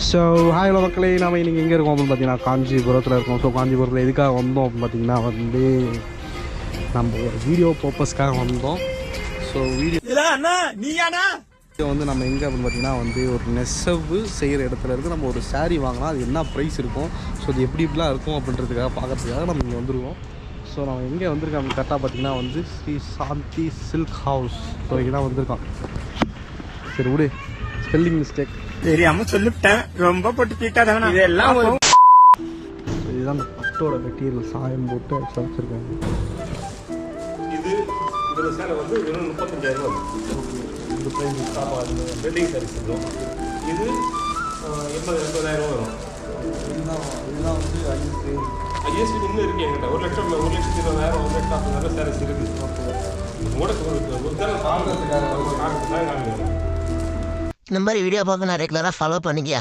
So hi மக்களே, நம்ம இன்றைக்கி எங்கே இருக்கோம் அப்படின்னு பார்த்தீங்கன்னா காஞ்சிபுரத்தில் இருக்கோம். ஸோ காஞ்சிபுரத்தில் எதுக்காக வந்தோம் அப்படின்னு பார்த்தீங்கன்னா நம்ம ஒரு வீடியோ பர்பஸ்க்காக வந்தோம். ஸோ வீடியோ நம்ம எங்கே அப்படின்னு பார்த்தீங்கன்னா ஒரு நெசவு செய்கிற இடத்துல இருந்து நம்ம ஒரு சாரீ வாங்கினா அது என்ன ப்ரைஸ் இருக்கும், ஸோ அது எப்படி இப்படிலாம் இருக்கும் அப்படின்றதுக்காக பார்க்கறதுக்காக நம்ம இங்கே வந்துருக்கோம். ஸோ நம்ம எங்கே வந்திருக்கோம் அப்படின்னு கரெக்டாக பார்த்தீங்கன்னா ஸ்ரீ சாந்தி சில்க் ஹவுஸ். ஸோ இங்கே தான் வந்திருக்கோம். சரி விடு, ஸ்பெல்லிங் மிஸ்டேக் தெரியாம சொல்லிவிட்டேன், ரொம்ப போட்டு இதெல்லாம். இதுதான் அந்த பட்டோட மெட்டீரியல் சாயம் போட்டு வச்சிருக்காங்க. இது இந்த சேலை வெறும் 35,000 ரூபா. இந்த ப்ரைஸ் வெட்டிங் சாரீஸ் வரும். இது 80,000 வரும். இதுதான் ஐஎஸ்சி இன்னும் இருக்கு என்கிட்ட. 1,20,000 1,40,000 சாரீஸ் இருக்கு. இந்த மாதிரி வீடியோ பார்க்க நான் ரெகுலராக ஃபாலோ பண்ணிக்கியா.